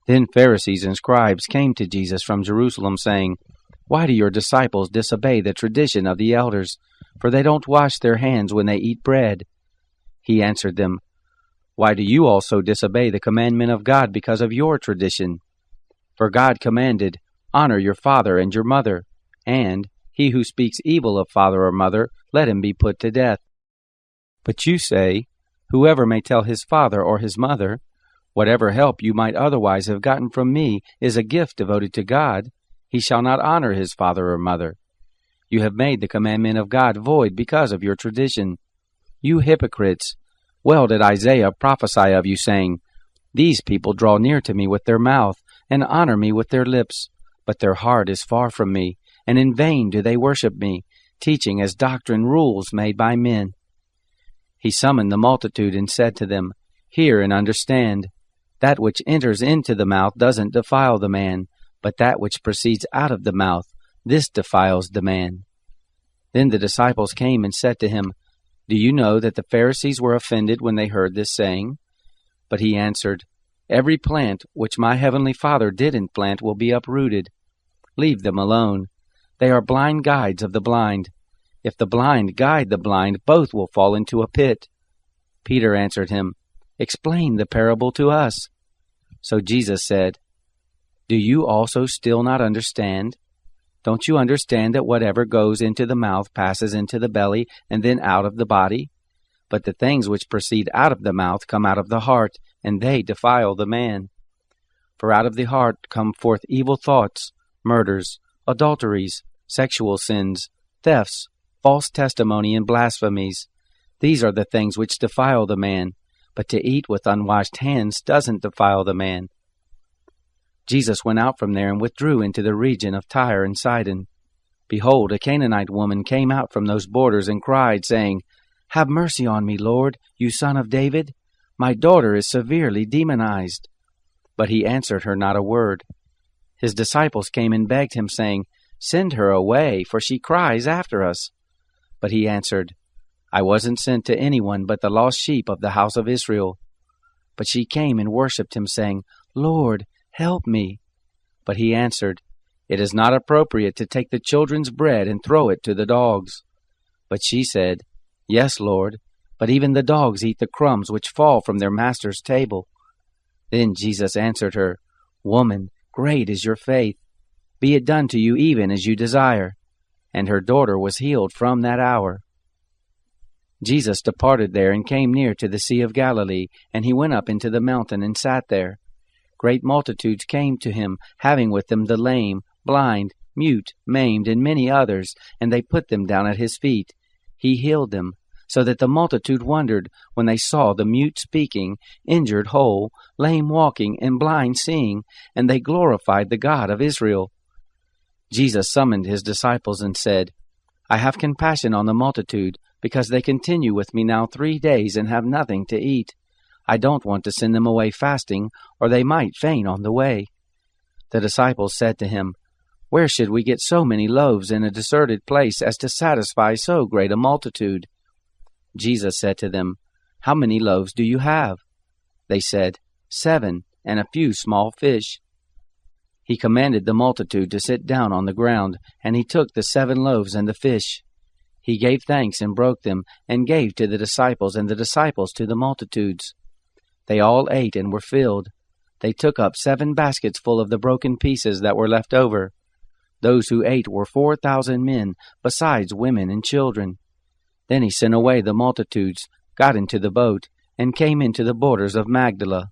Then Pharisees and scribes came to Jesus from Jerusalem, saying, "Why do your disciples disobey the tradition of the elders? For they don't wash their hands when they eat bread." He answered them, "Why do you also disobey the commandment of God because of your tradition? For God commanded, 'Honor your father and your mother,' and 'He who speaks evil of father or mother, let him be put to death.' But you say, 'Whoever may tell his father or his mother, whatever help you might otherwise have gotten from me is a gift devoted to God, he shall not honor his father or mother.' You have made the commandment of God void because of your tradition. You hypocrites! Well did Isaiah prophesy of you, saying, 'These people draw near to me with their mouth, and honor me with their lips, but their heart is far from me, and in vain do they worship me, teaching as doctrine rules made by men.'" He summoned the multitude and said to them, "Hear and understand. That which enters into the mouth doesn't defile the man, but that which proceeds out of the mouth, this defiles the man." Then the disciples came and said to him, "Do you know that the Pharisees were offended when they heard this saying?" But he answered, "Every plant which my heavenly Father didn't plant will be uprooted. Leave them alone. They are blind guides of the blind. If the blind guide the blind, both will fall into a pit." Peter answered him, "Explain the parable to us." So Jesus said, "Do you also still not understand? Don't you understand that whatever goes into the mouth passes into the belly and then out of the body? But the things which proceed out of the mouth come out of the heart, and they defile the man. For out of the heart come forth evil thoughts, murders, adulteries, sexual sins, thefts, false testimony, and blasphemies. These are the things which defile the man, but to eat with unwashed hands doesn't defile the man." Jesus went out from there and withdrew into the region of Tyre and Sidon. Behold, a Canaanite woman came out from those borders and cried, saying, "Have mercy on me, Lord, you Son of David. My daughter is severely demonized." But he answered her not a word. His disciples came and begged him, saying, "Send her away, for she cries after us." But he answered, "I wasn't sent to anyone but the lost sheep of the house of Israel." But she came and worshipped him, saying, "Lord, help me." But he answered, "It is not appropriate to take the children's bread and throw it to the dogs." But she said, "Yes, Lord, but even the dogs eat the crumbs which fall from their master's table." Then Jesus answered her, "Woman, great is your faith. Be it done to you even as you desire." And her daughter was healed from that hour. Jesus departed there and came near to the Sea of Galilee, and he went up into the mountain and sat there. Great multitudes came to him, having with them the lame, blind, mute, maimed, and many others, and they put them down at his feet. He healed them, so that the multitude wondered when they saw the mute speaking, injured whole, lame walking, and blind seeing, and they glorified the God of Israel. Jesus summoned his disciples and said, "I have compassion on the multitude, because they continue with me now 3 days and have nothing to eat. I don't want to send them away fasting, or they might faint on the way." The disciples said to him, "Where should we get so many loaves in a deserted place as to satisfy so great a multitude?" Jesus said to them, "How many loaves do you have?" They said, 7, and a few small fish. He commanded the multitude to sit down on the ground, and he took the 7 loaves and the fish. He gave thanks and broke them, and gave to the disciples, and the disciples to the multitudes. They all ate and were filled. They took up 7 baskets full of the broken pieces that were left over. Those who ate were 4,000 men, besides women and children. Then he sent away the multitudes, got into the boat, and came into the borders of Magdala.